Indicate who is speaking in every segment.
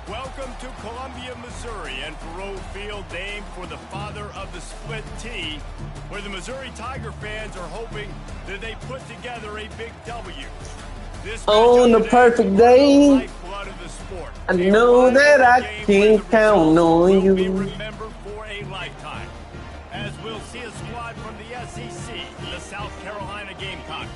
Speaker 1: Welcome to Columbia, Missouri, and Faurot Field, named for the father of the split T, where the Missouri Tiger fans are hoping that they put together a big W. This
Speaker 2: on the perfect day, I know that I can count on you.
Speaker 1: Be remembered for a lifetime, as we'll see a squad from the SEC, the South Carolina Gamecocks,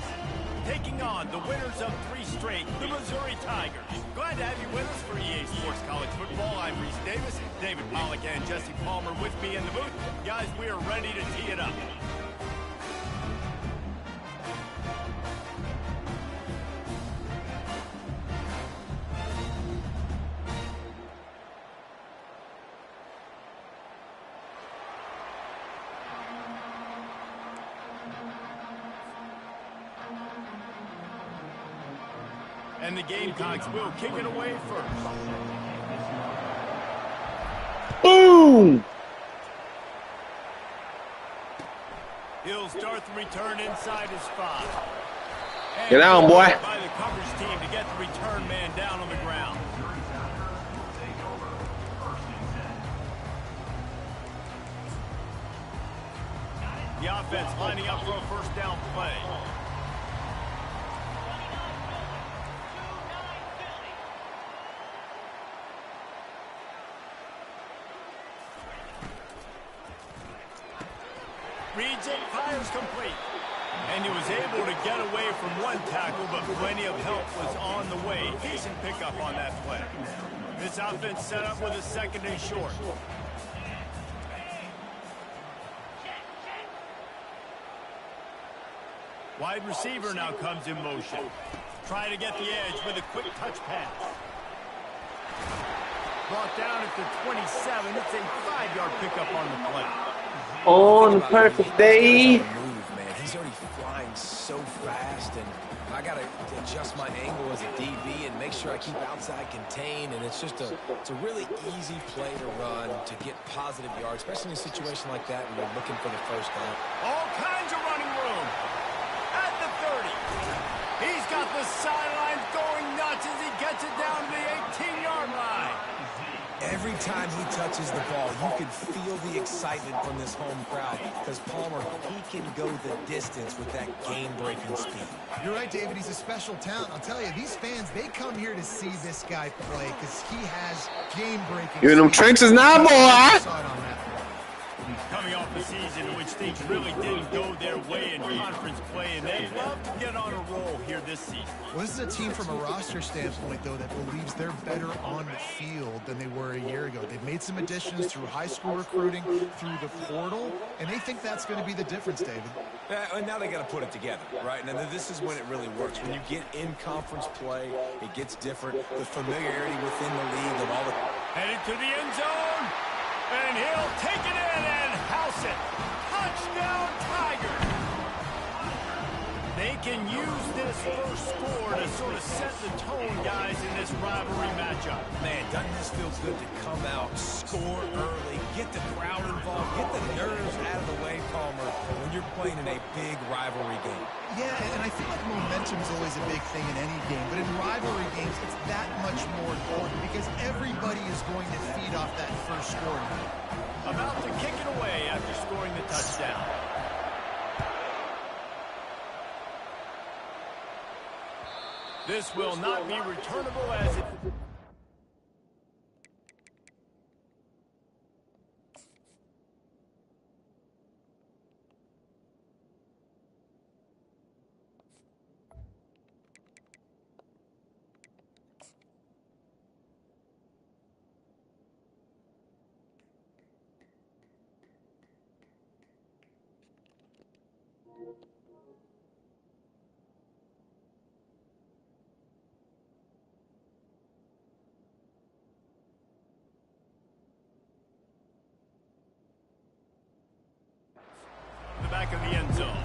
Speaker 1: taking on the winners of 3 straight, the Missouri Tigers. Glad to have you with us for EA Sports College Football. I'm Reese Davis, David Pollack, and Jesse Palmer with me in the booth. Guys, we are ready to tee it up. And the Gamecocks will kick it away first.
Speaker 2: Boom!
Speaker 1: He'll start the return inside his 5.
Speaker 2: Get down, boy.
Speaker 1: By the coverage team to get the return man down on the ground. The offense lining up for a first down play. Reads it, fires complete. And he was able to get away from one tackle, but plenty of help was on the way. Decent pickup on that play. This offense set up with a 2nd and short. Wide receiver now comes in motion. Try to get the edge with a quick touch pass. Brought down at the 27. It's a 5-yard pickup on the play.
Speaker 2: On the perfect day.
Speaker 3: He's already flying so fast, and I got to adjust my angle as a DB and make sure I keep outside contained, and it's a really easy play to run to get positive yards, especially in a situation like that when you're looking for the first down.
Speaker 1: All kinds of running room. At the 30. He's got the sidelines going nuts as he gets it down to the 18-yard line.
Speaker 3: Every time he touches the ball, you can feel the excitement from this home crowd because Palmer, he can go the distance with that game-breaking speed.
Speaker 4: You're right, David. He's a special talent. I'll tell you, these fans, they come here to see this guy play because he has game-breaking speed.
Speaker 2: You in them trenches now, boy.
Speaker 1: Coming off the season in which things really didn't go their way in conference play, and they'd love to get on a roll here this season.
Speaker 4: Well, this is a team from a roster standpoint, though, that believes they're better on the field than they were a year ago. They've made some additions through high school recruiting, through the portal, and they think that's going to be the difference, David.
Speaker 3: And now they got to put it together, right? Now, this is when it really works. When you get in conference play, it gets different. The familiarity within the league of all the...
Speaker 1: Headed to the end zone, and he'll take it in and house it. Touchdown, Tigers. They can use this first score to sort of set the tone, guys, in this rivalry matchup.
Speaker 3: Man, doesn't this feel good to come out, score early, get the crowd involved, get the nerves out of the way, Palmer, when you're playing in a big rivalry game.
Speaker 4: Yeah, and I feel like momentum is always a big thing in any game, but in rivalry games, it's that much more important because everybody is going to feed off that first score.
Speaker 1: About to kick it away after scoring the touchdown. This will not be returnable as it... the back of the end zone.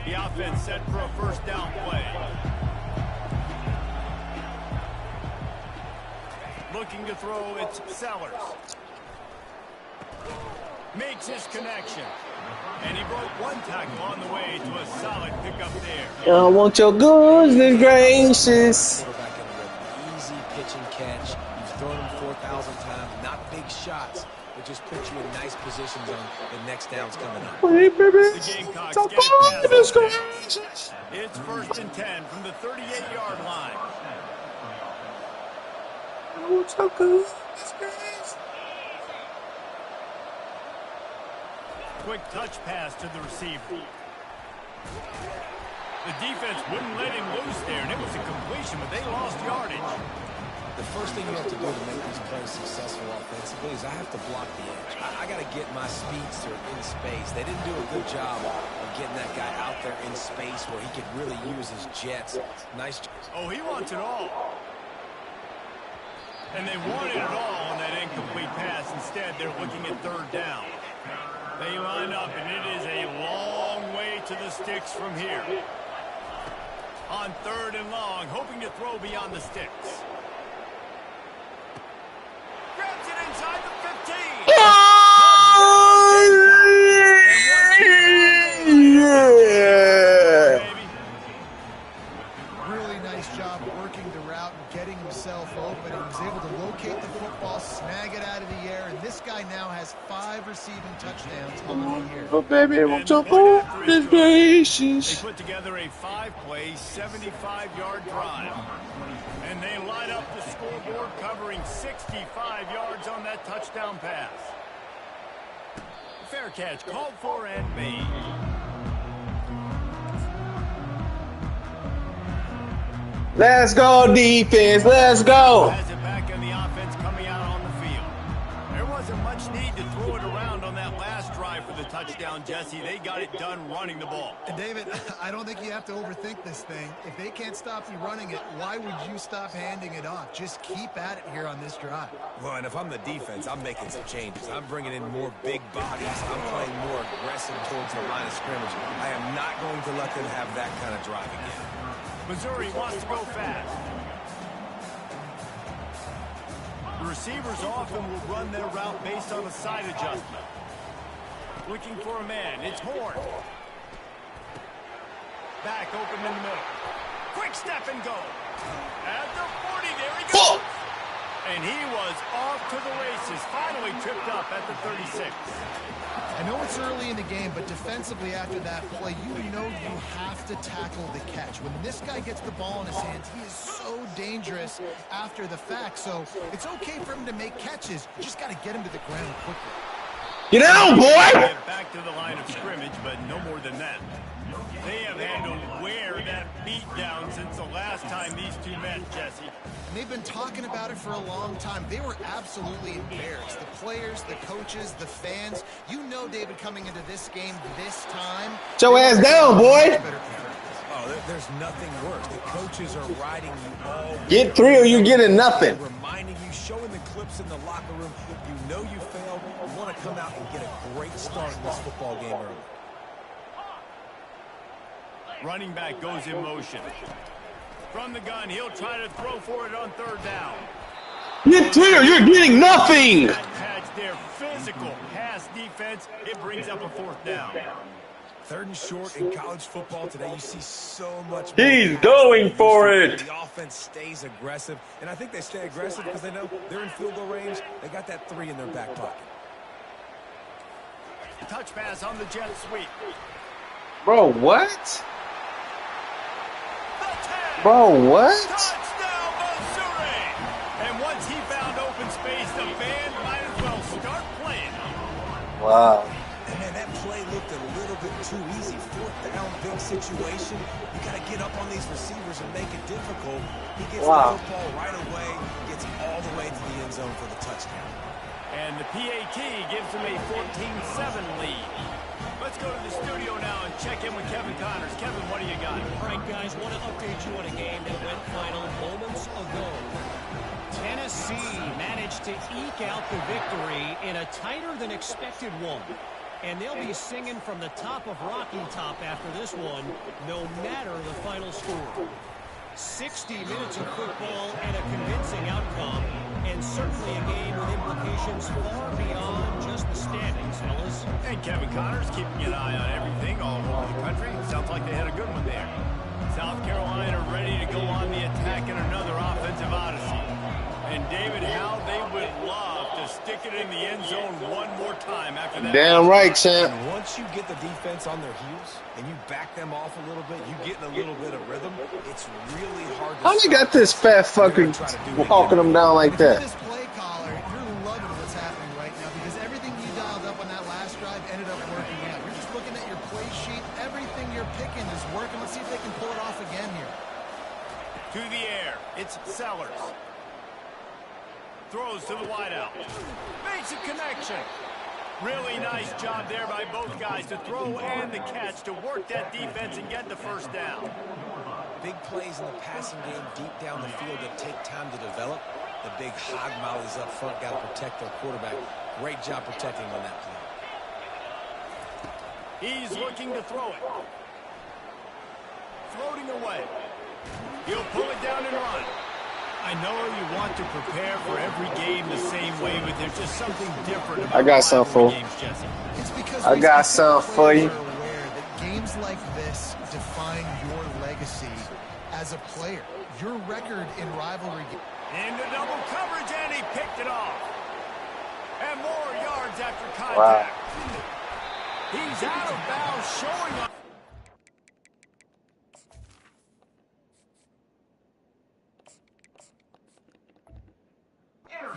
Speaker 1: The offense set for a first down play. Looking to throw, it's Sellers. Makes his connection. And he broke one tackle on the way to a solid pickup there.
Speaker 2: I want your goodness gracious.
Speaker 3: Quarterback in the easy pitch and catch. You've thrown him 4,000 times. Not big shots, but just put you in nice positions on the next downs coming up.
Speaker 2: Wait, baby.
Speaker 1: The Gamecocks get it past. It's 1st and 10 from the 38-yard line.
Speaker 2: I want your goodness gracious.
Speaker 1: Quick touch pass to the receiver. The defense wouldn't let him loose there, and it was a completion, but they lost yardage.
Speaker 3: The first thing you have to do to make these plays successful offensively is I have to block the edge. I got to get my speedster in space. They didn't do a good job of getting that guy out there in space where he could really use his jets. Nice.
Speaker 1: Oh, he wants it all. And they wanted it all on that incomplete pass. Instead, they're looking at 3rd down. They line up, and it is a long way to the sticks from here. On 3rd and long, hoping to throw beyond the sticks. Grabs it inside the 15.
Speaker 2: Yeah.
Speaker 4: Really nice job working the route and getting himself open. He was able to locate the football, snag it out of the air, and this guy now has 5 receiving touchdowns on the year.
Speaker 2: Oh, baby, I want your goodness gracious.
Speaker 1: They put together a 5-play, 75-yard drive. And they light up the scoreboard, covering 65 yards on that touchdown pass. Fair catch called for and made.
Speaker 2: Let's go, defense. Let's go.
Speaker 1: Has it back in the offense coming out on the field. There wasn't much need to throw it around on that last drive for the touchdown, Jesse. They got it done running the ball.
Speaker 4: And David, I don't think you have to overthink this thing. If they can't stop you running it, why would you stop handing it off? Just keep at it here on this drive.
Speaker 3: Well, and if I'm the defense, I'm making some changes. I'm bringing in more big bodies. I'm playing more aggressive towards the line of scrimmage. I am not going to let them have that kind of drive again.
Speaker 1: Missouri wants to go fast. The receivers often will run their route based on a side adjustment. Looking for a man. It's Horn. Back open in the middle. Quick step and go. At the 40, there he goes. And he was off to the races. Finally tripped up at the 36.
Speaker 4: I know it's early in the game, but defensively after that play, you know you have to tackle the catch. When this guy gets the ball in his hands, he is so dangerous after the fact. So it's okay for him to make catches. You just got to get him to the ground quickly.
Speaker 2: Get down, boy!
Speaker 1: Get back to the line of scrimmage, but no more than that. They have had to wear that beat down since the last time these two met, Jesse.
Speaker 4: And they've been talking about it for a long time. They were absolutely embarrassed. The players, the coaches, the fans. You know, David, coming into this game this time.
Speaker 2: Get your ass down, boy!
Speaker 3: Oh, there's nothing worse. The coaches are riding you all.
Speaker 2: Get 3 or you're getting nothing.
Speaker 3: Reminding you, showing the clips in the locker room. You know you failed. You want to come out and get a great start in this football game early.
Speaker 1: Running back goes in motion. From the gun, he'll try to throw for it on 3rd down.
Speaker 2: Get 3 or you're getting nothing.
Speaker 1: Attach their physical pass defense. It brings up a 4th down.
Speaker 3: 3rd and short in college football today. You see so much.
Speaker 2: He's going for it.
Speaker 3: The offense stays aggressive, and I think they stay aggressive because they know they're in field goal range. They got that 3 in their back pocket.
Speaker 1: Touch pass on the jet sweep.
Speaker 2: Bro, what? Bro, what?
Speaker 1: Touchdown, Missouri! And once he found open space, the band might as well start playing.
Speaker 2: Wow.
Speaker 3: And man, that play looked a little bit too easy. 4th down, big situation. You got to get up on these receivers and make it difficult. He gets the football right away, gets all the way to the end zone for the touchdown.
Speaker 1: And the PAT gives him a 14-7 lead. Let's go to the studio now and check in with Kevin Connors. Kevin, what do you got?
Speaker 5: All right, guys, want to update you on a game that went final moments ago. Tennessee managed to eke out the victory in a tighter-than-expected one. And they'll be singing from the top of Rocky Top after this one, no matter the final score. 60 minutes of football and a convincing outcome, and certainly a game with implications far beyond just the standings, fellas.
Speaker 1: And Kevin Connors keeping an eye on everything all over the country. Sounds like they had a good one there. South Carolina ready to go on the attack in another offensive odyssey. And David, how they would love to stick it in the end zone one more time after that.
Speaker 2: Damn right, champ.
Speaker 3: And once you get the defense on their heels and you back them off a little bit, you get in a little bit of rhythm, it's really hard to
Speaker 2: How you got this fat fucker walking them down like that?
Speaker 4: This play caller, you're loving what's happening right now because everything you dialed up on that last drive ended up working out. You're just looking at your play sheet. Everything you're picking is working. Let's see if they can pull it off again here.
Speaker 1: To the air, it's Sellers. Throws to the wideout. Makes a connection. Really nice job there by both guys to throw and the catch to work that defense and get the first down.
Speaker 3: Big plays in the passing game deep down the field that take time to develop. The big hog mollies up front got to protect their quarterback. Great job protecting on that play.
Speaker 1: He's looking to throw it. Floating away. He'll pull it down and run. I know you want to prepare for every game the same way, but there's just something different about
Speaker 2: I got something for you.
Speaker 4: It's because
Speaker 2: I got something for you.
Speaker 4: are aware that games like this define your legacy as a player. Your record in rivalry games.
Speaker 1: Into double coverage, and he picked it off. And more yards after contact.
Speaker 2: Wow.
Speaker 1: He's out of bounds, showing up.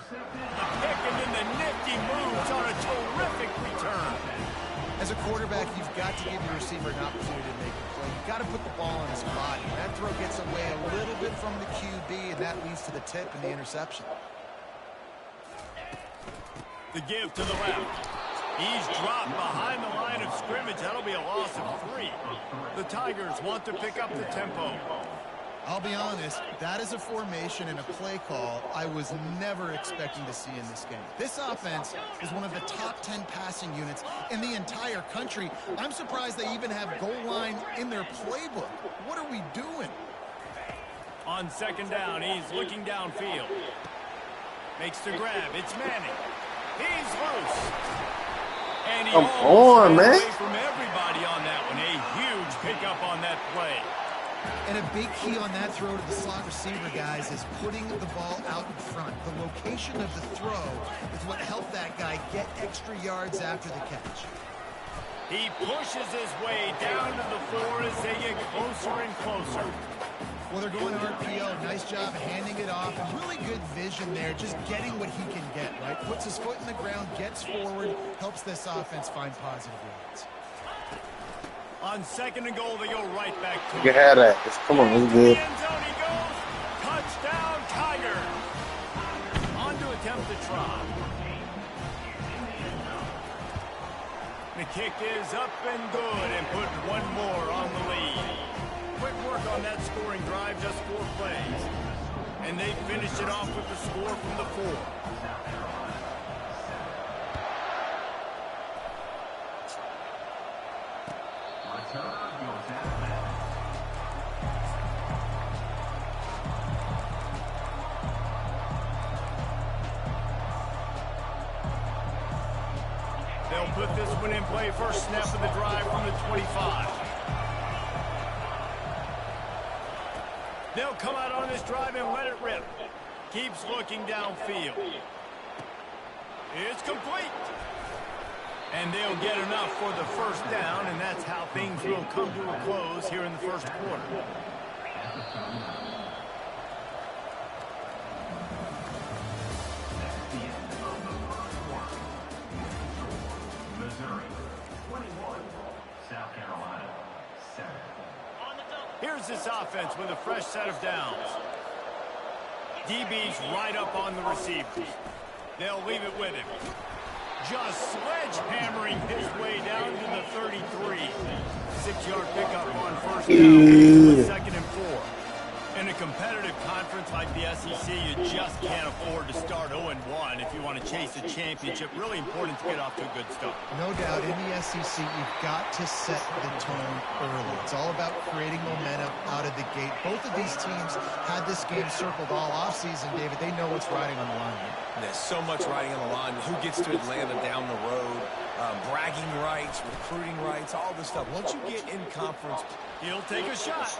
Speaker 1: The pick and then the nifty moves on a terrific return.
Speaker 4: As a quarterback, you've got to give your receiver an opportunity to make a play. You've got to put the ball in his body. That throw gets away a little bit from the QB, and that leads to the tip and the interception.
Speaker 1: The give to the left. He's dropped behind the line of scrimmage. That'll be a loss of 3. The Tigers want to pick up the tempo.
Speaker 4: I'll be honest, that is a formation and a play call I was never expecting to see in this game. This offense is one of the top 10 passing units in the entire country. I'm surprised they even have goal line in their playbook. What are we doing?
Speaker 1: On second down, he's looking downfield. Makes the grab. It's Manning. He's loose. And he
Speaker 2: Come
Speaker 1: almost
Speaker 2: on,
Speaker 1: ran
Speaker 2: man.
Speaker 1: away from everybody on that one. A huge pickup on that play.
Speaker 4: And a big key on that throw to the slot receiver, guys, is putting the ball out in front. The location of the throw is what helped that guy get extra yards after the catch.
Speaker 1: He pushes his way down to the floor as they get closer and closer.
Speaker 4: Well, they're going RPO. Nice job handing it off. And really good vision there, just getting what he can get, right? Puts his foot in the ground, gets forward, helps this offense find positive yards.
Speaker 1: On second and goal, they go right back to
Speaker 2: You
Speaker 1: him.
Speaker 2: can have that. Come on, it's good.
Speaker 1: End zone he goes. Touchdown, Tiger. On to attempt the try. The kick is up and good and put one more on the lead. Quick work on that scoring drive, just 4 plays. And they finished it off with the score from the 4. They'll put this one in play. First snap of the drive from the 25. They'll come out on this drive and let it rip. Keeps looking downfield. It's complete. And they'll get enough for the first down, and that's how things will come to a close here in the first quarter. Here's this offense with a fresh set of downs. DB's right up on the receivers. They'll leave it with him. Just sledgehammering his way down to the 33. 6-yard pickup on first down. Second and 4. In a competitive conference like the SEC, you just can't afford to start 0-1 if you want to chase a championship. Really important to get off to a good start.
Speaker 4: No doubt, in the SEC, you've got to set the tone early. It's all about creating momentum out of the gate. Both of these teams had this game circled all offseason, David. They know what's riding on the line here.
Speaker 3: There's so much riding on the line. Who gets to Atlanta down the road? Bragging rights, recruiting rights, all this stuff. Once you get in conference,
Speaker 1: he'll take a shot.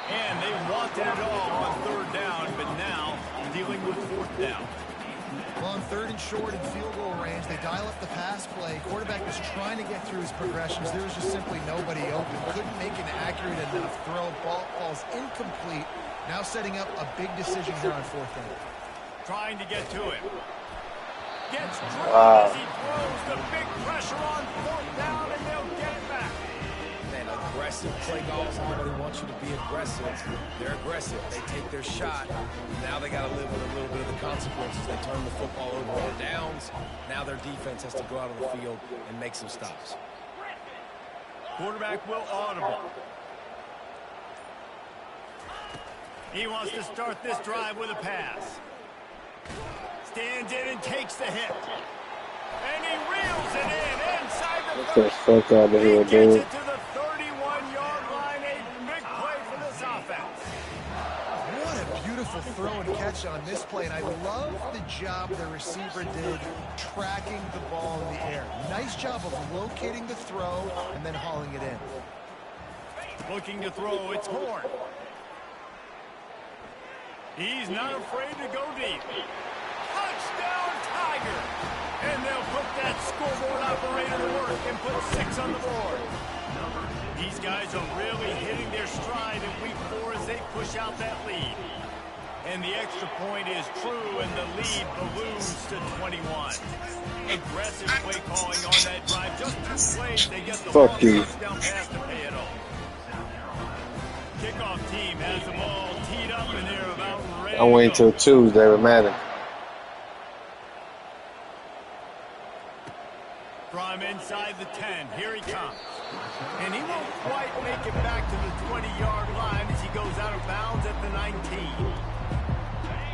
Speaker 1: And they wanted it all on 3rd down, but now dealing with 4th down.
Speaker 4: Well, on 3rd and short in field goal range, they dial up the pass play. Quarterback was trying to get through his progressions. There was just simply nobody open. Couldn't make an accurate enough throw. Ball falls incomplete. Now setting up a big decision here on 4th down.
Speaker 1: Trying to get to him. Gets drilled as he throws the big pressure on 4th down, and they'll get it back.
Speaker 3: Man, aggressive play calls. Everybody wants you to be aggressive. They're aggressive. They take their shot. Now they got to live with a little bit of the consequences. They turn the football over on downs. Now their defense has to go out on the field and make some stops.
Speaker 1: Quarterback will audible. He wants to start this drive with a pass. Stands in and takes the hit. And he reels it in inside the 30.
Speaker 2: Get the fuck out of here,
Speaker 1: He
Speaker 2: dude.
Speaker 1: gets it to the 31-yard line. A big play for this offense.
Speaker 4: What a beautiful throw and catch on this play. And I love the job the receiver did tracking the ball in the air. Nice job of locating the throw and then hauling it in.
Speaker 1: Looking to throw, it's Horn. He's not afraid to go deep. Touchdown, Tiger! And they'll put that scoreboard operator to work and put 6 on the board. These guys are really hitting their stride in week 4 as they push out that lead. And the extra point is true, and the lead balloons to 21. Aggressive play calling on that drive. Just 2 plays, they get the
Speaker 2: Fuck you.
Speaker 1: touchdown pass to pay it off. Kickoff team has them all teed up, and they're about ready.
Speaker 2: I'm waiting till Tuesday with Madden.
Speaker 1: From inside the 10, here he comes. And he won't quite make it back to the 20-yard line as he goes out of bounds at the 19.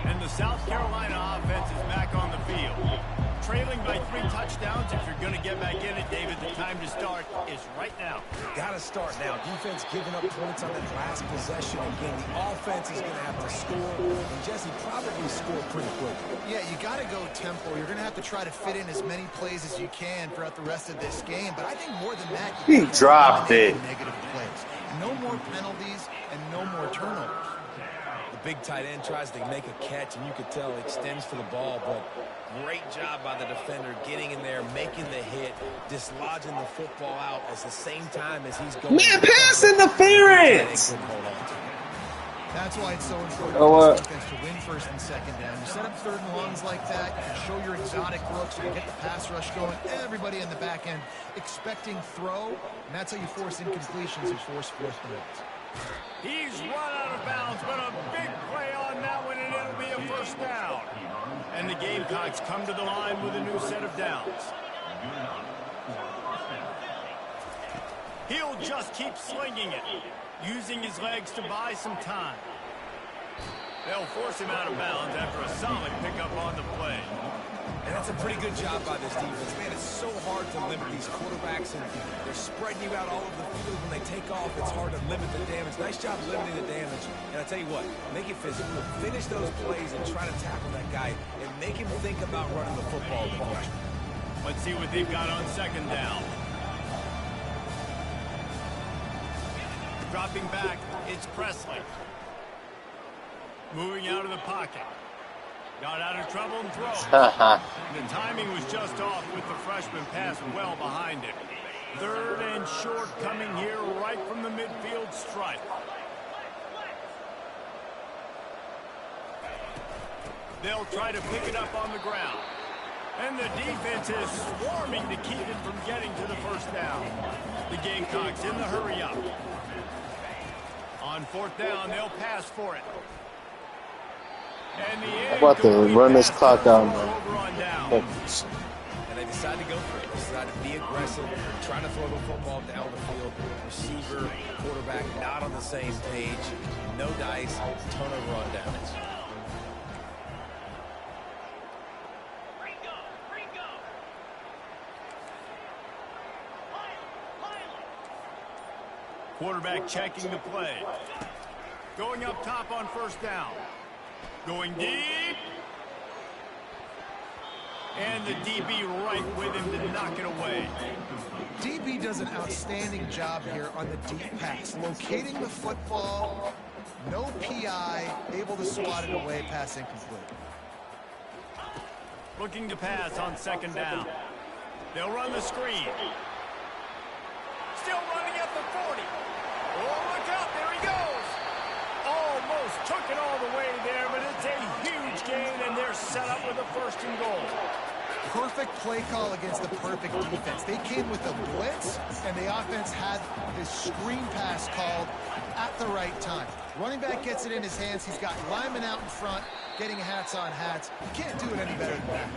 Speaker 1: And the South Carolina offense is back on the field. Trailing by 3 touchdowns. If you're going to get back in it, David, the time to start is right now.
Speaker 3: Got to start now. Defense giving up points on that last possession. Again, the offense is going to have to score. And Jesse probably scored pretty quick.
Speaker 4: Yeah, you got to go tempo. You're going to have to try to fit in as many plays as you can throughout the rest of this game. But I think more than that,
Speaker 2: He dropped it.
Speaker 4: Negative plays. No more penalties and no more turnovers.
Speaker 3: The big tight end tries to make a catch, and you could tell he extends for the ball, but great job by the defender getting in there, making the hit, dislodging the football out at the same time as he's going.
Speaker 2: Man, pass interference!
Speaker 4: That's why it's so important
Speaker 2: Oh,
Speaker 4: for defense to win 1st and 2nd down. You set up 3rd and longs like that, you can show your exotic looks, you can get the pass rush going, everybody in the back end expecting throw, and that's how you force incompletions and force 4th downs.
Speaker 1: He's run out of bounds, but a big play on that one, and it'll be a 1st down. And the Gamecocks come to the line with a new set of downs. He'll just keep slinging it, using his legs to buy some time. They'll force him out of bounds after a solid pickup on the play.
Speaker 3: And that's a pretty good job by this defense. Man, it's so hard to limit these quarterbacks, and they're spreading you out all over the field. When they take off, it's hard to limit the damage. Nice job limiting the damage. And I tell you what, make it physical. Finish those plays and try to tackle that guy and make him think about running the football in the future.
Speaker 1: Let's see what they've got on 2nd down. Dropping back, it's Presley. Moving out of the pocket. Got out of trouble and throw. The timing was just off with the freshman pass well behind him. 3rd and short coming here right from the midfield stripe. They'll try to pick it up on the ground. And the defense is swarming to keep it from getting to the 1st down. The Gamecocks in the hurry up. On 4th down, they'll pass for it. And the
Speaker 2: I'm about to run this clock out, man.
Speaker 3: and they decide to go for it. They decide to be aggressive, trying to throw the football down the field. Receiver, quarterback not on the same page. No dice, ton of rundowns.
Speaker 1: Quarterback checking the play. Going up top on first down. Going deep. And the DB right with him to knock it away.
Speaker 4: DB does an outstanding job here on the deep pass. Locating the football, no PI, able to swat it away, pass incomplete.
Speaker 1: Looking to pass on second down. They'll run the screen. Still running at the 40. Oh, look out, there he goes. Almost took it all the way there, but it's a huge gain, and they're set up with a first and goal.
Speaker 4: Perfect play call against the perfect defense. They came with a blitz, and the offense had this screen pass called at the right time. Running back gets it in his hands. He's got linemen out in front, getting hats on hats. You can't do it any better than that.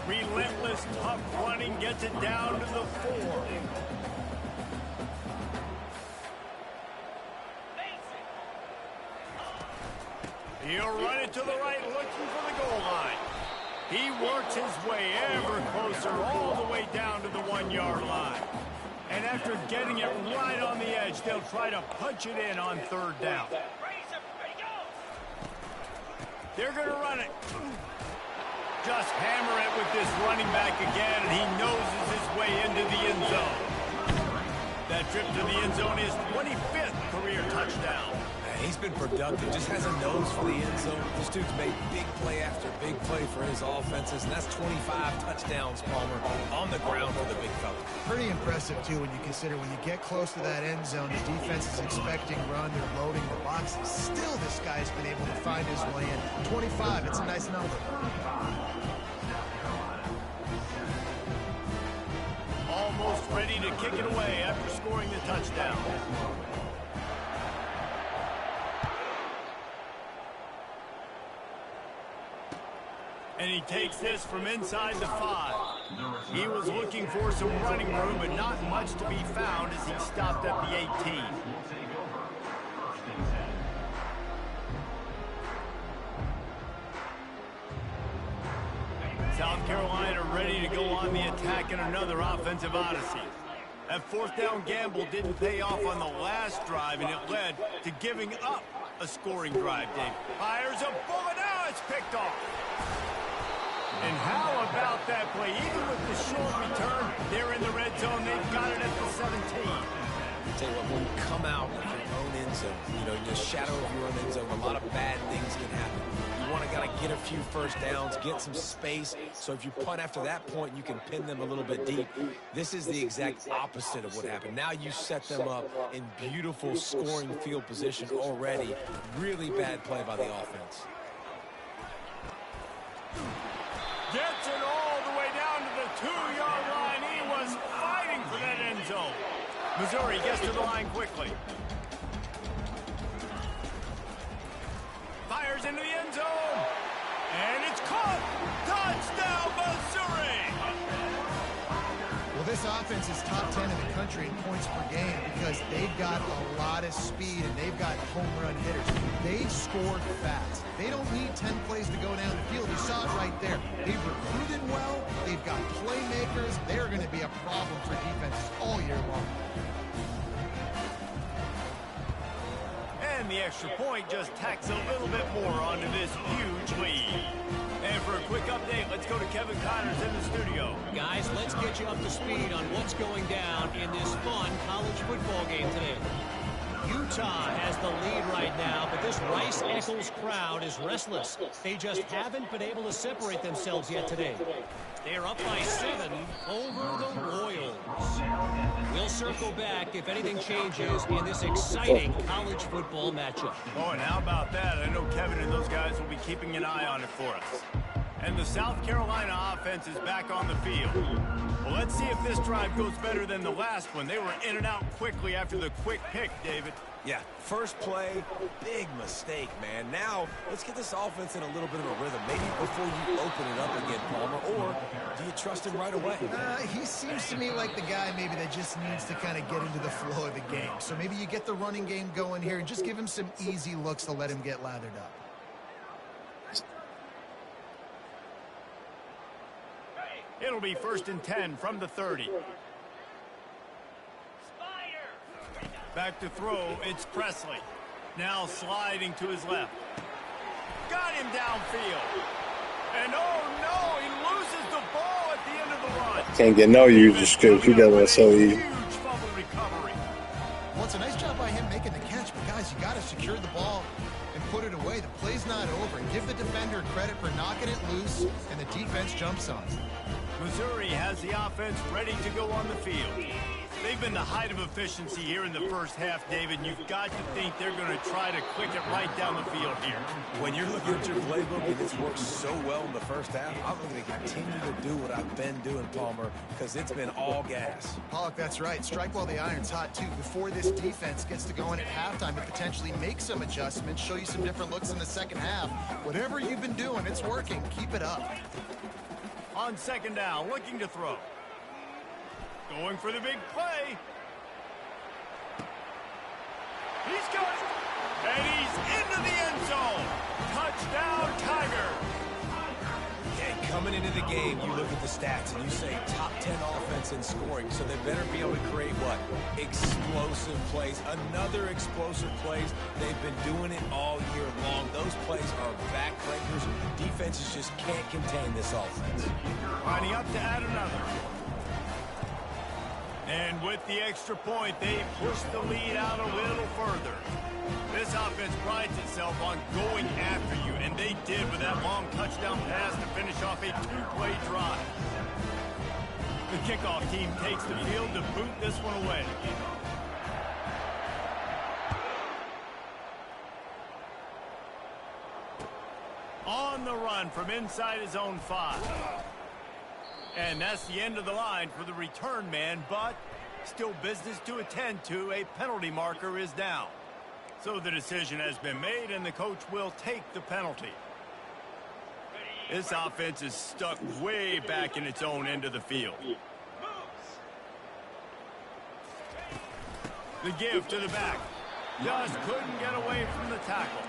Speaker 1: Relentless, tough running gets it down to the 4. He'll run it to the right, looking for the goal line. He works his way ever closer, all the way down to the 1-yard line. And after getting it right on the edge, they'll try to punch it in on third down. They're going to run it. Just hammer it with this running back again, and he noses his way into the end zone. That trip to the end zone is 25th career touchdown.
Speaker 3: He's been productive, just has a nose for the end zone. This dude's made big play after big play for his offenses, and that's 25 touchdowns, Palmer, on the ground for the big fella.
Speaker 4: Pretty impressive, too, when you consider when you get close to that end zone, the defense is expecting run, they're loading the boxes. Still, this guy's been able to find his way in. 25, it's a nice number.
Speaker 1: Almost ready to kick it away after scoring the touchdown. And he takes this from inside the 5. He was looking for some running room, but not much to be found as he stopped at the 18. South Carolina ready to go on the attack in another offensive odyssey. That fourth down gamble didn't pay off on the last drive, and it led to giving up a scoring drive, Dave. Fires a bullet, now it's picked off. And how about that play? Even with the short return, they're in the red zone. They've got it at the 17.
Speaker 3: I tell you what, when you come out of your own end zone, you know, the shadow of your own end zone, a lot of bad things can happen. You want to get a few first downs, get some space. So if you punt after that point, you can pin them a little bit deep. This is the exact opposite of what happened. Now you set them up in beautiful scoring field position already. Really bad play by the offense.
Speaker 1: Gets it all the way down to the 2-yard line. He was fighting for that end zone. Missouri gets to the line quickly. Fires into the end zone. And it's caught. Touchdown, Missouri.
Speaker 4: Well, this offense is top 10 in the country in points per game because they've got a lot of speed and they've got home run hitters. They scored fast. They don't need 10 plays to go down the field. You saw it right there. They've recruited well. They've got playmakers. They're going to be a problem for defenses all year long.
Speaker 1: And the extra point just tacks a little bit more onto this huge lead. And for a quick update, let's go to Kevin Connors in the studio.
Speaker 5: Guys, let's get you up to speed on what's going down in this fun college football game today. Utah has the lead right now, but this Rice-Eccles crowd is restless. They just haven't been able to separate themselves yet today. They are up by 7 over the Royals. We'll circle back if anything changes in this exciting college football matchup.
Speaker 1: Oh, and how about that? I know Kevin and those guys will be keeping an eye on it for us. And the South Carolina offense is back on the field. Well, let's see if this drive goes better than the last one. They were in and out quickly after the quick pick, David.
Speaker 3: Yeah, first play, big mistake, man. Now, let's get this offense in a little bit of a rhythm. Maybe before you open it up again, Palmer, or do you trust him right away?
Speaker 4: He seems to me like the guy maybe that just needs to kind of get into the flow of the game. So maybe you get the running game going here and just give him some easy looks to let him get lathered up.
Speaker 1: It'll be 1st and 10 from the 30. Back to throw, it's Presley. Now sliding to his left. Got him downfield. And oh no, he loses the ball at the end of the run.
Speaker 2: Can't get no usage because you got one so easy.
Speaker 1: Huge fumble recovery.
Speaker 4: Well, it's a nice job by him making the catch, but guys, you got to secure the ball and put it away. The play's not over. And give the defender credit for knocking it loose, and the defense jumps on it.
Speaker 1: Missouri has the offense ready to go on the field. They've been the height of efficiency here in the first half, David. You've got to think they're going to try to click it right down the field here.
Speaker 3: When you're looking at your playbook and it's worked so well in the first half, I'm going to continue to do what I've been doing, Palmer, because it's been all gas.
Speaker 4: Pollock, that's right. Strike while the iron's hot, too. Before this defense gets to going at halftime and potentially make some adjustments, show you some different looks in the second half. Whatever you've been doing, it's working. Keep it up.
Speaker 1: On 2nd down, looking to throw. Going for the big play. He's got it. And he's into the end zone. Touchdown, Tigers.
Speaker 3: And coming into the game, you look at the stats and you say top 10 offense in scoring, so they better be able to create what? Explosive plays. Another explosive plays. They've been doing it all year long. Those plays are backbreakers. Defenses just can't contain this offense.
Speaker 1: Lining up to add another. And with the extra point, they push the lead out a little further. This offense prides itself on going after you, and they did with that long touchdown pass to finish off a 2-play drive. The kickoff team takes the field to boot this one away. On the run from inside his own 5. And that's the end of the line for the return man, but still business to attend to. A penalty marker is down. So the decision has been made, and the coach will take the penalty. This offense is stuck way back in its own end of the field. The give to the back. Just couldn't get away from the tackle.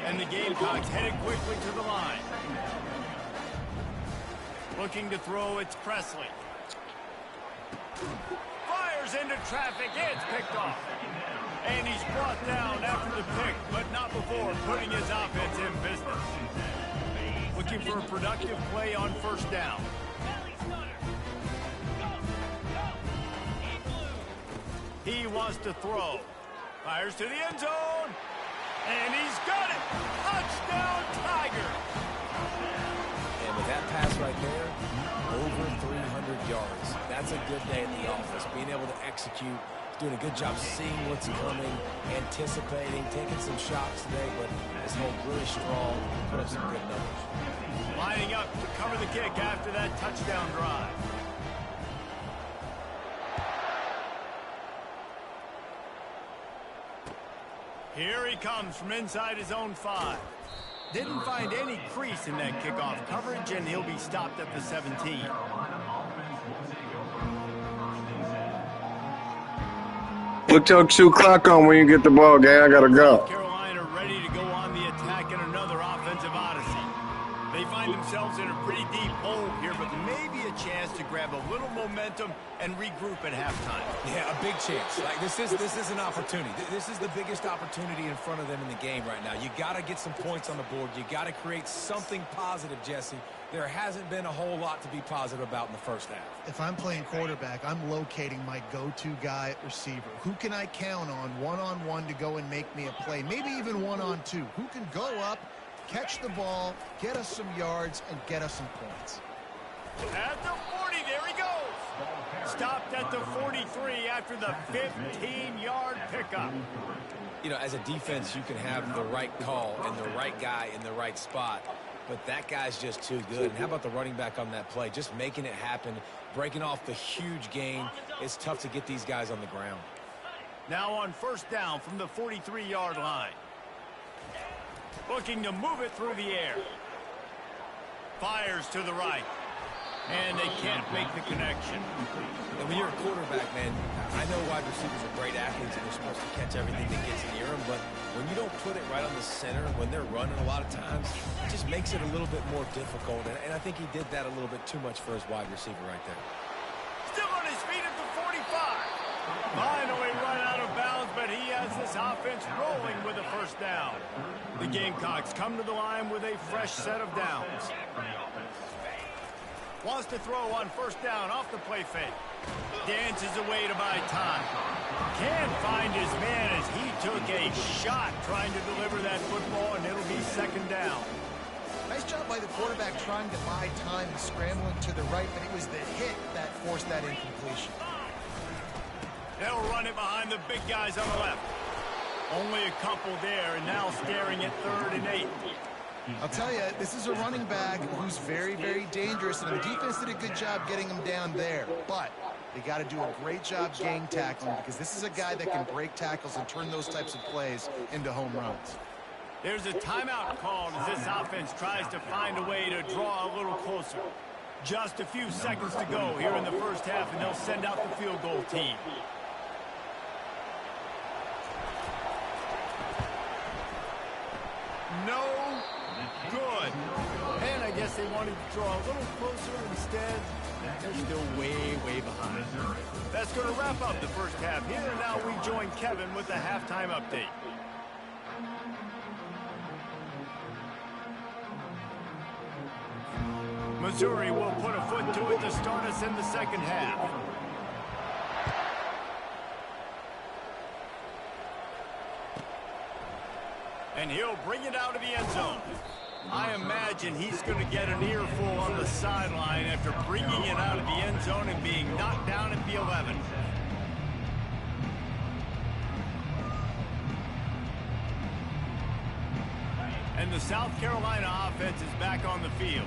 Speaker 1: And the Gamecocks headed quickly to the line. Looking to throw, it's Presley. Fires into traffic, it's picked off. And he's brought down after the pick, but not before putting his offense in business. Looking for a productive play on 1st down. He wants to throw. Fires to the end zone. And he's got it. Touchdown, Tigers.
Speaker 3: And with that pass right there, over 300 yards. That's a good day at the office. Being able to execute, doing a good job seeing what's coming, anticipating, taking some shots today, but his hold really strong, put up some good numbers.
Speaker 1: Lining up to cover the kick after that touchdown drive. Here he comes from inside his own 5. Didn't find any crease in that kickoff coverage, and he'll be stopped at the 17.
Speaker 2: Put your 2 clock on when you get the ball, gang. I gotta go.
Speaker 1: Carolina ready to go on the attack in another offensive odyssey. They find themselves in a pretty deep hole here, but maybe a chance to grab a little momentum and regroup at halftime.
Speaker 3: Yeah, a big chance. Like this is an opportunity. This is the biggest opportunity in front of them in the game right now. You got to get some points on the board. You got to create something positive, Jesse. There hasn't been a whole lot to be positive about in the first half.
Speaker 4: If I'm playing quarterback, I'm locating my go-to guy at receiver. Who can I count on one-on-one to go and make me a play? Maybe even one-on-two. Who can go up, catch the ball, get us some yards, and get us some points?
Speaker 1: At the 40, there he goes. Stopped at the 43 after the 15-yard pickup.
Speaker 3: You know, as a defense, you can have the right call and the right guy in the right spot. but that guy's just too good. And how about the running back on that play? Just making it happen, breaking off the huge gain. It's tough to get these guys on the ground.
Speaker 1: Now on first down from the 43-yard line. Looking to move it through the air. Fires to the right. And they can't make the connection.
Speaker 3: And when you're a quarterback, man, I know wide receivers are great athletes and they're supposed to catch everything that gets near them, but when you don't put it right on the center, when they're running a lot of times, it just makes it a little bit more difficult. And I think he did that a little bit too much for his wide receiver right there.
Speaker 1: Still on his feet at the 45. Finally run out of bounds, but he has this offense rolling with a first down. The Gamecocks come to the line with a fresh set of downs. Wants to throw on first down off the play fake. Dances away to buy time. Can't find his man as he took a shot trying to deliver that football, and it'll be second down.
Speaker 4: Nice job by the quarterback trying to buy time and scrambling to the right, but it was the hit that forced that incompletion.
Speaker 1: They'll run it behind the big guys on the left. Only a couple there, and now staring at 3rd and 8.
Speaker 4: I'll tell you, this is a running back who's very, very dangerous, and the defense did a good job getting him down there. But they got to do a great job gang tackling because this is a guy that can break tackles and turn those types of plays into home runs.
Speaker 1: There's a timeout called as this offense tries to find a way to draw a little closer. Just a few seconds to go here in the first half, and they'll send out the field goal team. No good. And I guess they wanted to draw a little closer. Instead, they're still way, way behind. That's going to wrap up the first half here. And now we join Kevin with the halftime update. Missouri will put a foot to it to start us in the second half. And he'll bring it out of the end zone. I imagine he's going to get an earful on the sideline after bringing it out of the end zone and being knocked down at the 11. And the South Carolina offense is back on the field.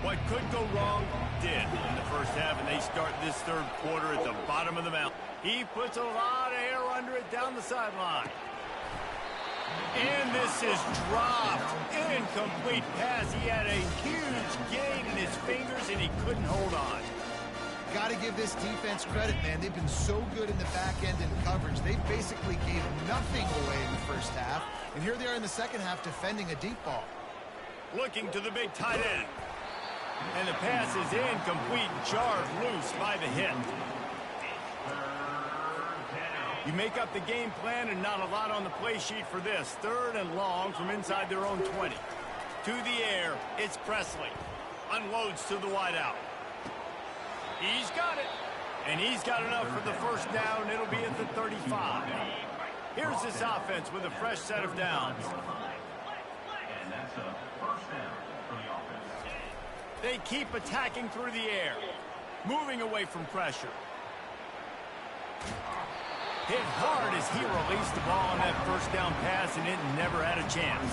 Speaker 1: What could go wrong did in the first half, and they start this third quarter at the bottom of the mountain. He puts a lot of air under it down the sideline. And this is dropped. Incomplete pass. He had a huge gain in his fingers, and he couldn't hold on.
Speaker 4: Got to give this defense credit, man. They've been so good in the back end in coverage. They basically gave nothing away in the first half. And here they are in the second half defending a deep ball.
Speaker 1: Looking to the big tight end. And the pass is incomplete, jarred loose by the hit. You make up the game plan and not a lot on the play sheet for this. 3rd and long from inside their own 20. To the air, it's Presley. Unloads to the wideout. He's got it. And he's got enough for the first down. It'll be at the 35. Here's this offense with a fresh set of downs. They keep attacking through the air. Moving away from pressure. Hit hard as he released the ball on that first down pass, and it never had a chance.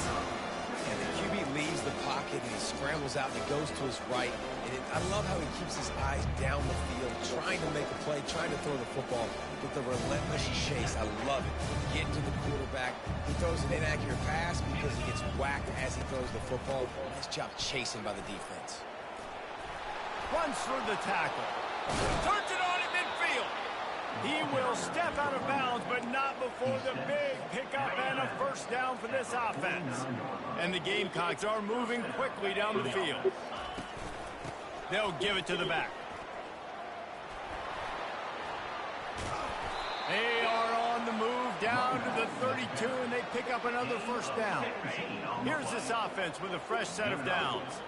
Speaker 3: And the QB leaves the pocket, and he scrambles out, and he goes to his right. And I love how he keeps his eyes down the field, trying to make a play, trying to throw the football with the relentless chase. I love it. Getting to the quarterback. He throws an inaccurate pass because he gets whacked as he throws the football. Nice job chasing by the defense.
Speaker 1: Runs through the tackle. Turns it on at midfield. He will step out of bounds, but not before the big pickup and a first down for this offense. And the Gamecocks are moving quickly down the field. They'll give it to the back. They are on the move down to the 32, and they pick up another first down. Here's this offense with a fresh set of downs.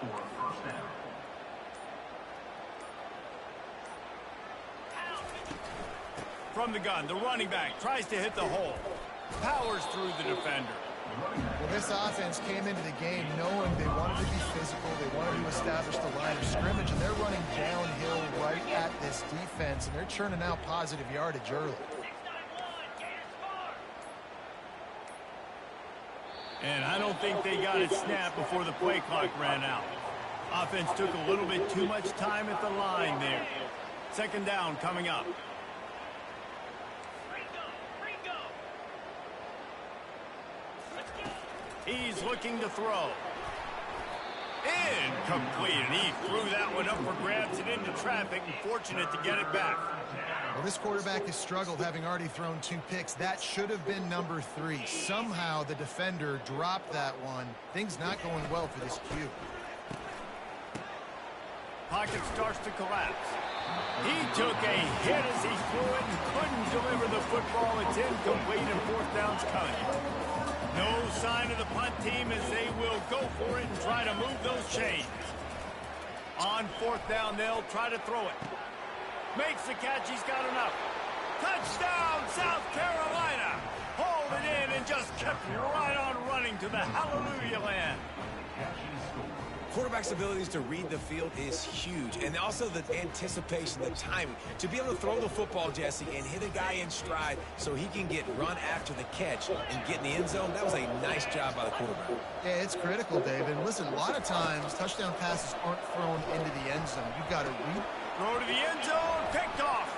Speaker 1: From the gun, the running back tries to hit the hole. Powers through the defender.
Speaker 4: Well, this offense came into the game knowing they wanted to be physical, they wanted to establish the line of scrimmage, and they're running downhill right at this defense, and they're churning out positive yardage early.
Speaker 1: And I don't think they got it snapped before the play clock ran out. Offense took a little bit too much time at the line there. Second down coming up. He's looking to throw. Incomplete, and he threw that one up for grabs and into traffic, and fortunate to get it back.
Speaker 4: Well, this quarterback has struggled, having already thrown 2 picks. That should have been number 3. Somehow the defender dropped that one. Things not going well for this Q.
Speaker 1: Pocket starts to collapse. He took a hit as he threw it and couldn't deliver the football. It's incomplete, and fourth down's coming. No sign of the punt team as they will go for it and try to move those chains. On fourth down, they'll try to throw it. Makes the catch. He's got enough. Touchdown, South Carolina. Hold it in and just kept right on running to the hallelujah land.
Speaker 3: Quarterback's abilities to read the field is huge, and also the anticipation, the timing. To be able to throw the football, Jesse, and hit a guy in stride so he can get run after the catch and get in the end zone, that was a nice job by the quarterback.
Speaker 4: Yeah, it's critical, David. Listen, a lot of times touchdown passes aren't thrown into the end zone. You've got to read.
Speaker 1: Throw to the end zone, picked off.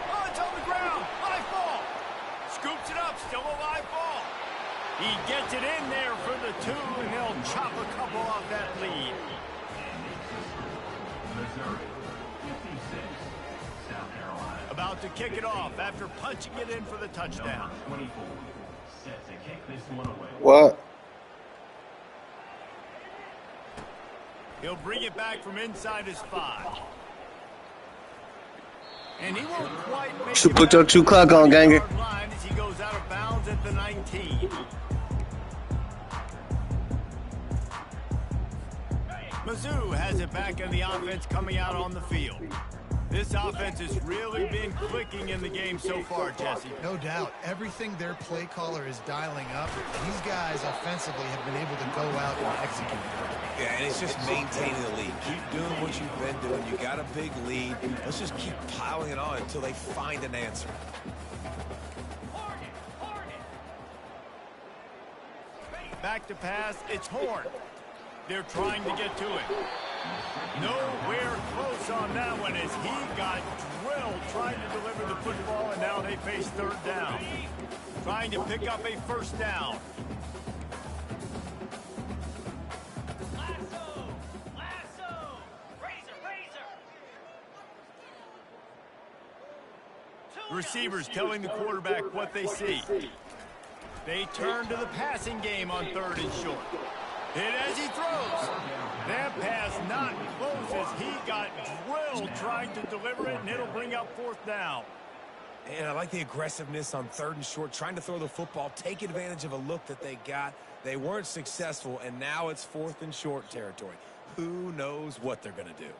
Speaker 1: Oh, it's on the ground, live ball. Scoops it up, still a live ball. He gets it in there for the 2, and they'll chop a couple off that lead. About to kick it off after punching it in for the touchdown.
Speaker 2: What?
Speaker 1: He'll bring it back from inside his 5. And he won't quite make
Speaker 2: Should
Speaker 1: it
Speaker 2: put your 2 clock on, ganger.
Speaker 1: line as he goes out of bounds at the 19. Mizzou has it back in the offense coming out on the field. This offense has really been clicking in the game so far, Jesse.
Speaker 4: No doubt. Everything their play caller is dialing up, these guys offensively have been able to go out and execute.
Speaker 3: Yeah, and it's just maintaining the lead. Keep doing what you've been doing. You got a big lead. Let's just keep piling it on until they find an answer.
Speaker 1: Back to pass, it's Horn. They're trying to get to it. Nowhere close on that one as he got drilled trying to deliver the football, and now they face third down. Trying to pick up a first down. Receivers telling the quarterback what they see. They turn to the passing game on 3rd and short. Hit as he throws. That pass not close as he got drilled trying to deliver it, and it'll bring up 4th down.
Speaker 3: And I like the aggressiveness on 3rd and short, trying to throw the football, take advantage of a look that they got. They weren't successful, and now it's 4th and short territory. Who knows what they're going to do?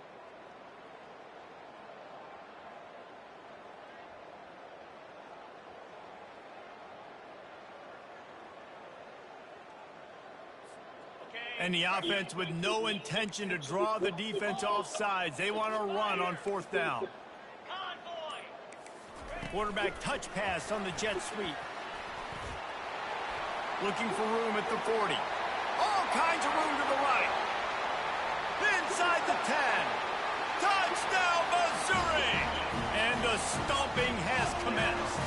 Speaker 1: And the offense with no intention to draw the defense off sides. They want to run on 4th down. Quarterback touch pass on the jet sweep. Looking for room at the 40. All kinds of room to the right. Inside the 10. Touchdown, Missouri! And the stomping has commenced.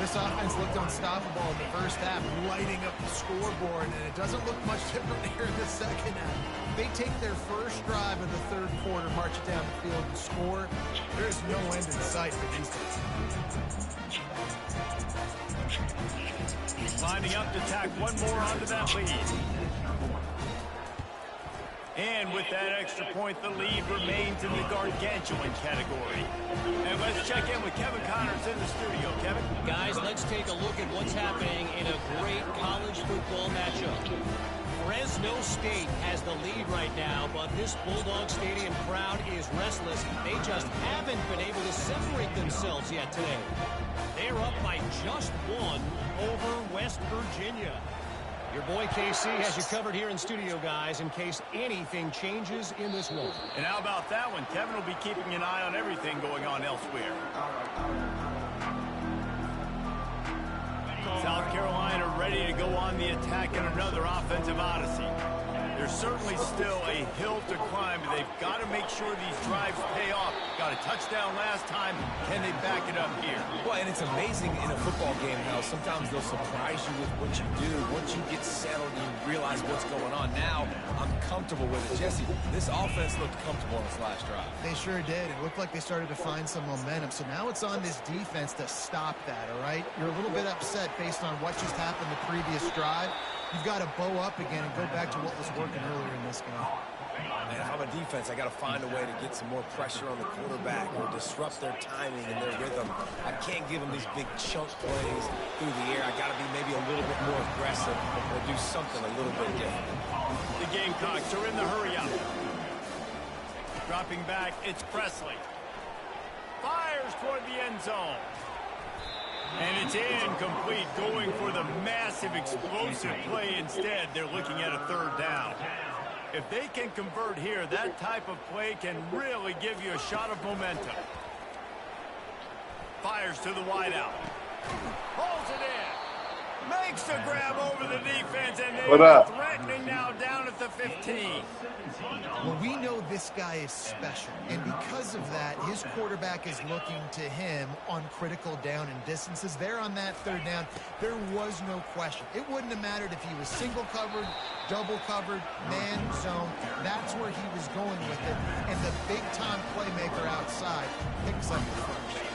Speaker 4: This offense looked unstoppable in the first half, lighting up the scoreboard, and it doesn't look much different here in the second half. They take their first drive of the 3rd quarter, march it down the field, and score. There's no end in sight for these teams.
Speaker 1: Lining up to tack one more onto that lead. And with that extra point, the lead remains in the gargantuan category. And let's check in with Kevin Connors in the studio. Kevin?
Speaker 5: Guys, let's take a look at what's happening in a great college football matchup. Fresno State has the lead right now, but this Bulldog Stadium crowd is restless. They just haven't been able to separate themselves yet today. They're up by just 1 over West Virginia. Your boy KC has you covered here in studio, guys, in case anything changes in this one.
Speaker 1: And how about that one? Kevin will be keeping an eye on everything going on elsewhere. South Carolina ready to go on the attack in another offensive odyssey. There's certainly still a hill to climb, but they've got to make sure these drives pay off. Got a touchdown last time. Can they back it up here?
Speaker 3: Well, and it's amazing in a football game how sometimes they'll surprise you with what you do. Once you get settled and you realize what's going on. Now, I'm comfortable with it. Jesse, this offense looked comfortable on this last drive.
Speaker 4: They sure did. It looked like they started to find some momentum. So now it's on this defense to stop that, all right? You're a little bit upset based on what just happened the previous drive. You've got to bow up again and go back to what was working earlier in this game.
Speaker 3: And if I'm a defense, I got to find a way to get some more pressure on the quarterback or disrupt their timing and their rhythm. I can't give them these big chunk plays through the air. I got to be maybe a little bit more aggressive or do something a little bit different.
Speaker 1: The Gamecocks are in the hurry up. Dropping back, it's Presley. Fires toward the end zone. And it's incomplete, going for the massive explosive play instead. They're looking at a third down. If they can convert here, that type of play can really give you a shot of momentum. Fires to the wideout. Holds it in. Makes the grab over the defense, and they're threatening now down at the 15.
Speaker 4: Well, we know this guy is special, and because of that, his quarterback is looking to him on critical down and distances. There on that third down, there was no question. It wouldn't have mattered if he was single covered, double covered, man zone. That's where he was going with it, and the big-time playmaker outside picks up the first.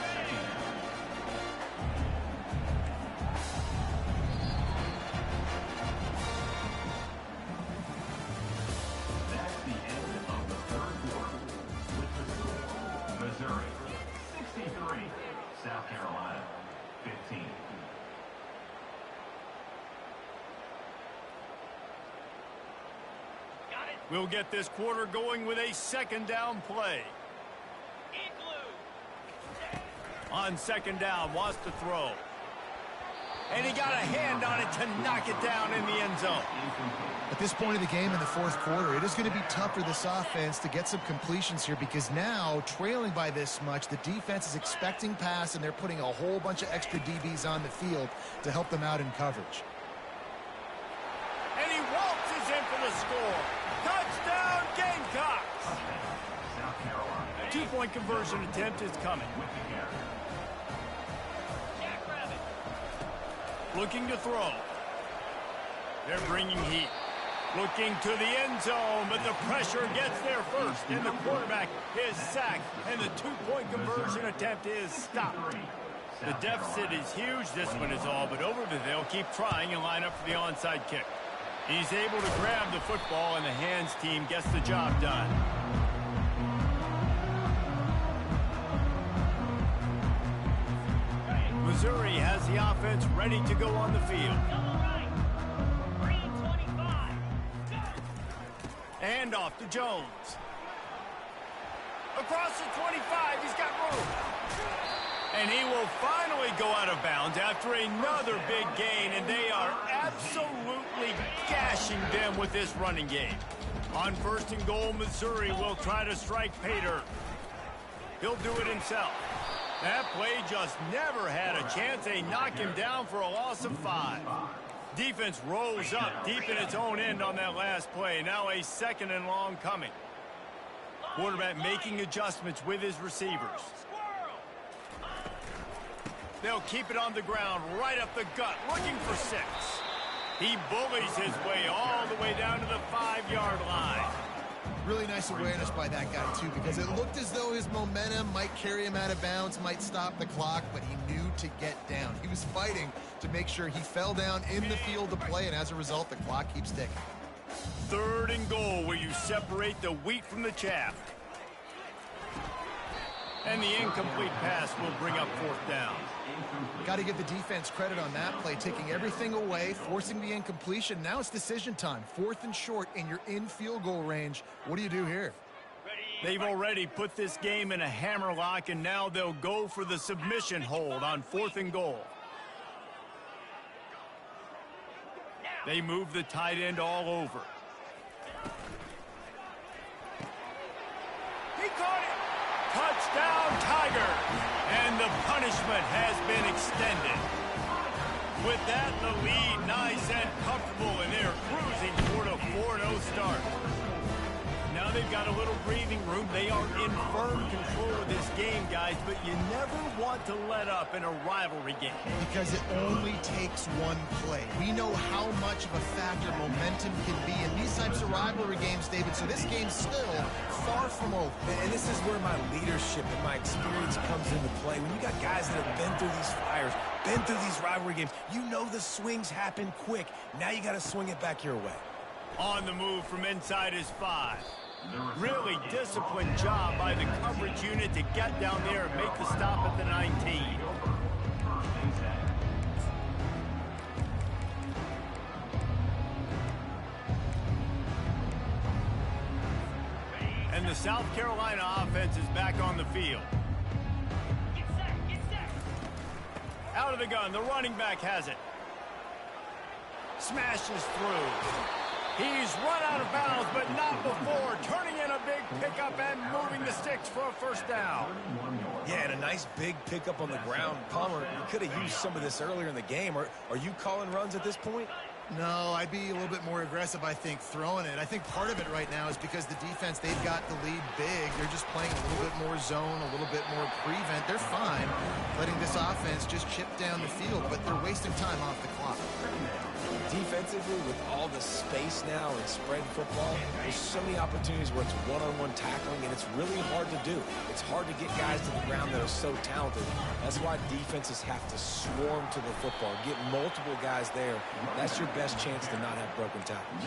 Speaker 6: South Carolina, 15.
Speaker 1: We'll get this quarter going with a second down play. On second down, wants to throw. And he got a hand on it to knock it down in the end zone.
Speaker 4: At this point of the game in the fourth quarter, it is going to be tough for this offense to get some completions here because now, trailing by this much, the defense is expecting pass, and they're putting a whole bunch of extra DBs on the field to help them out in coverage.
Speaker 1: And he waltzes in for the score. Touchdown, Gamecocks! A two-point conversion attempt is coming. Looking to throw. They're bringing heat. Looking to the end zone, but the pressure gets there first. And the quarterback is sacked, and the two-point conversion attempt is stopped. The deficit is huge. This one is all but over, but they'll keep trying and line up for the onside kick. He's able to grab the football, and the hands team gets the job done. Missouri has the offense ready to go on the field. And off to Jones. Across the 25, he's got room. And he will finally go out of bounds after another big gain, and they are absolutely gashing them with this running game. On first and goal, Missouri will try to strike pay dirt. He'll do it himself. That play just never had a chance. They knock him down for a loss of 5. Defense rolls up deep in its own end on that last play. Now a second and long coming. Quarterback making adjustments with his receivers. They'll keep it on the ground, right up the gut, looking for 6. He bullies his way all the way down to the 5-yard line.
Speaker 4: Really nice awareness by that guy, too, because it looked as though his momentum might carry him out of bounds, might stop the clock, but he knew to get down. He was fighting to make sure he fell down in the field to play, and as a result, the clock keeps ticking.
Speaker 1: Third and goal, where you separate the wheat from the chaff. And the incomplete pass will bring up fourth down.
Speaker 4: Got to give the defense credit on that play, taking everything away, forcing the incompletion. Now it's decision time. 4th and short, and you're in field goal range. What do you do here?
Speaker 1: They've already put this game in a hammerlock, and now they'll go for the submission hold on 4th and goal. They move the tight end all over. He caught it! Touchdown, Tigers! And the punishment has been extended. With that, the lead nice and comfortable, and they're cruising toward a 4-0 start. Now they've got a little breathing room. They are in firm control of this game, guys, but you never want to let up in a rivalry game.
Speaker 4: Because it only takes one play. We know how much of a factor momentum can be in these types of rivalry games, David, so this game's still far from over.
Speaker 3: And this is where my leadership and my experience comes into play. When you got guys that have been through these fires, been through these rivalry games, you know the swings happen quick. Now you got to swing it back your way.
Speaker 1: On the move from inside his 5. Really disciplined job by the coverage unit to get down there and make the stop at the 19. And the South Carolina offense is back on the field. Out of the gun, the running back has it. Smashes through. He's run out of bounds, but not before. Turning in a big pickup and moving the sticks for a first down.
Speaker 3: Yeah, and a nice big pickup on the ground. Palmer, you could have used some of this earlier in the game. Are you calling runs at this point?
Speaker 4: No, I'd be a little bit more aggressive, I think, throwing it. I think part of it right now is because the defense, they've got the lead big. They're just playing a little bit more zone, a little bit more prevent. They're fine letting this offense just chip down the field, but they're wasting time off the clock.
Speaker 3: Defensively, with all the space now in spread football, there's so many opportunities where it's one-on-one tackling, and it's really hard to do. It's hard to get guys to the ground that are so talented. That's why defenses have to swarm to the football, get multiple guys there. That's your best chance to not have broken tackles.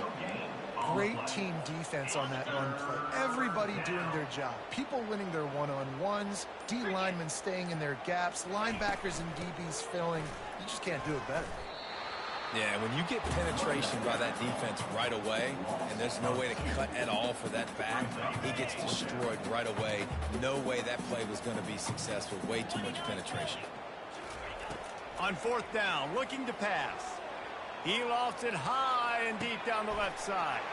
Speaker 4: Great team defense on that run play. Everybody doing their job. People winning their one-on-ones, D linemen staying in their gaps, linebackers and DBs filling. You just can't do it better.
Speaker 3: Yeah, when you get penetration by that defense right away, and there's no way to cut at all for that back, he gets destroyed right away. No way that play was going to be successful. Way too much penetration.
Speaker 1: On 4th down, looking to pass. He lofts it high and deep down the left side.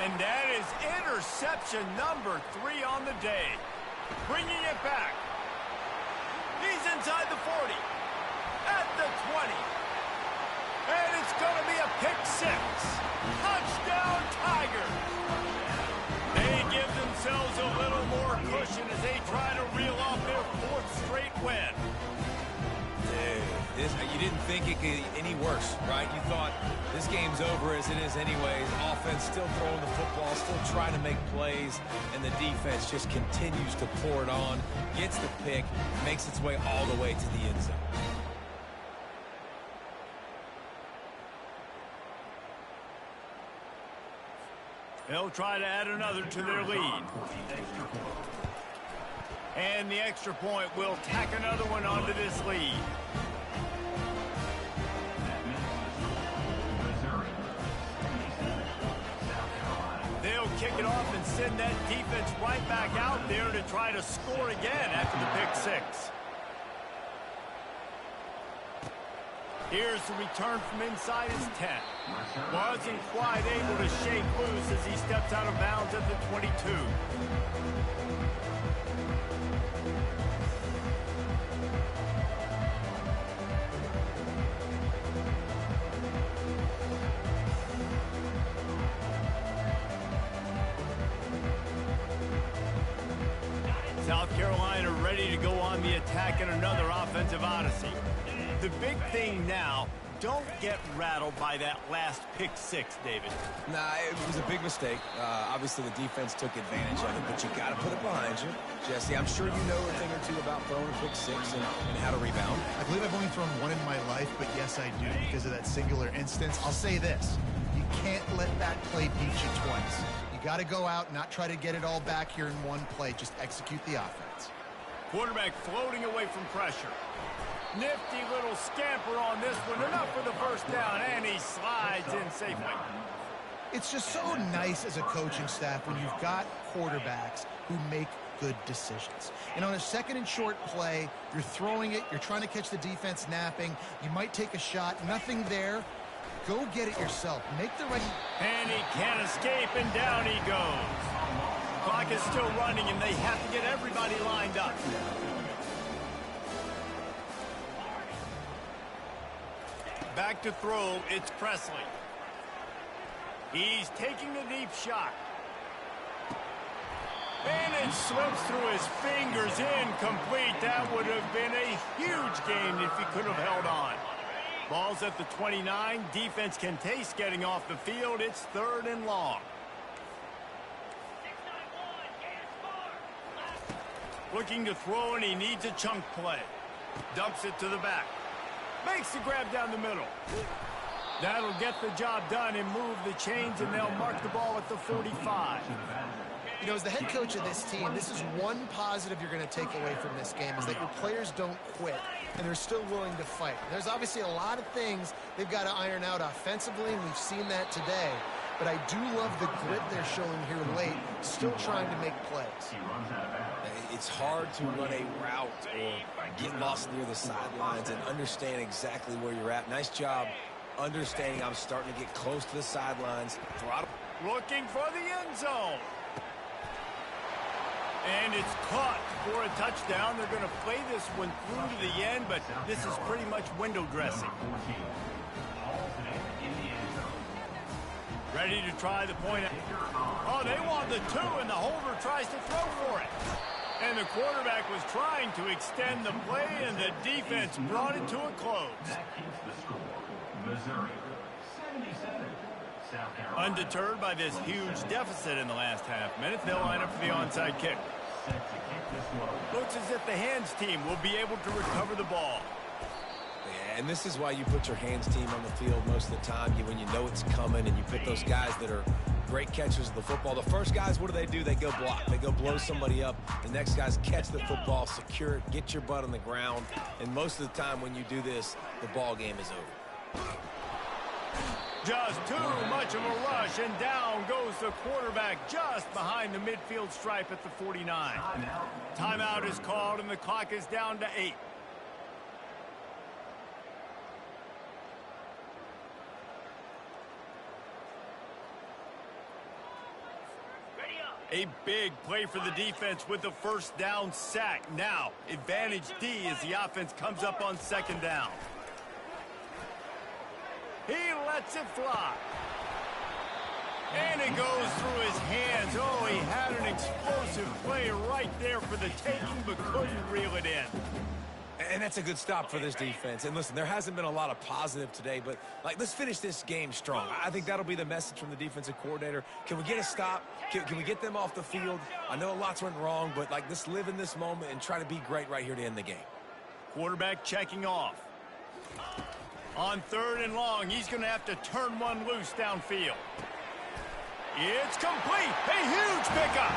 Speaker 1: And that is interception number 3 on the day. Bringing it back. He's inside the 40. At the 20. And it's going to be a pick 6. Touchdown, Tigers. They give themselves a little more cushion as they try to reel off their 4th straight win.
Speaker 3: Dude, you didn't think it could get any worse, right? You thought this game's over as it is anyways. Offense still throwing the football, still trying to make plays, and the defense just continues to pour it on, gets the pick, makes its way all the way to the end zone.
Speaker 1: They'll try to add another to their lead. And the extra point will tack another one onto this lead. They'll kick it off and send that defense right back out there to try to score again after the pick 6. Here's the return from inside his 10. Wasn't quite able to shake loose as he steps out of bounds at the 22. South Carolina ready to go on the attack in another offensive odyssey. The big thing now, don't get rattled by that last pick 6, David.
Speaker 3: Nah, it was a big mistake. Obviously, the defense took advantage of it, but you got to put it behind you. Jesse, I'm sure you know a thing or two about throwing a pick 6 and how to rebound.
Speaker 4: I believe I've only thrown one in my life, but yes, I do because of that singular instance. I'll say this. You can't let that play beat you twice. You got to go out and not try to get it all back here in one play. Just execute the offense.
Speaker 1: Quarterback floating away from pressure. Nifty little scamper on this one. Enough for the first down, and he slides in safely.
Speaker 4: It's just so nice as a coaching staff when you've got quarterbacks who make good decisions. And on a 2nd and short play, you're throwing it, you're trying to catch the defense napping, you might take a shot, nothing there. Go get it yourself. Make the right...
Speaker 1: And he can't escape, and down he goes. Clock is still running, and they have to get everybody lined up. Back to throw, it's Presley. He's taking a deep shot. And it slips through his fingers, incomplete. That would have been a huge gain if he could have held on. Ball's at the 29. Defense can taste getting off the field. It's 3rd and long. Looking to throw, and he needs a chunk play. Dumps it to the back. Makes the grab down the middle. That'll get the job done and move the chains, and they'll mark the ball at the 45.
Speaker 4: You know, as the head coach of this team, this is one positive you're going to take away from this game, is that your players don't quit, and they're still willing to fight. There's obviously a lot of things they've got to iron out offensively, and we've seen that today. But I do love the grit they're showing here late, still trying to make plays.
Speaker 3: It's hard to run a route or get lost near the sidelines and understand exactly where you're at. Nice job understanding I'm starting to get close to the sidelines. Throttle.
Speaker 1: Looking for the end zone. And it's caught for a touchdown. They're going to play this one through to the end, but this is pretty much window dressing. Ready to try the point. Oh, they want the 2, and the holder tries to throw for it. And the quarterback was trying to extend the play, and the defense brought it to a close.
Speaker 6: That keeps the score. Missouri, 77. South Carolina.
Speaker 1: Undeterred by this huge deficit in the last half minute, they'll line up for the onside kick.
Speaker 6: Set to kick this one.
Speaker 1: Looks as if the hands team will be able to recover the ball.
Speaker 3: Yeah, and this is why you put your hands team on the field most of the time, when you know it's coming, and you put those guys that are great catchers of the football. The first guys, what do? They go block. They go blow somebody up. The next guys catch the football, secure it, get your butt on the ground. And most of the time when you do this, the ball game is over.
Speaker 1: Just too much of a rush, and down goes the quarterback just behind the midfield stripe at the 49. Timeout is called, and the clock is down to 8. A big play for the defense with the first down sack. Now, advantage D as the offense comes up on 2nd down. He lets it fly. And it goes through his hands. Oh, he had an explosive play right there for the taking, but couldn't reel it in.
Speaker 3: And that's a good stop for this defense. And listen, there hasn't been a lot of positive today, but let's finish this game strong. I think that'll be the message from the defensive coordinator. Can we get a stop? Can we get them off the field? I know lots went wrong, but let's live in this moment and try to be great right here to end the game.
Speaker 1: Quarterback checking off. On 3rd and long, he's going to have to turn one loose downfield. It's complete. A huge pickup.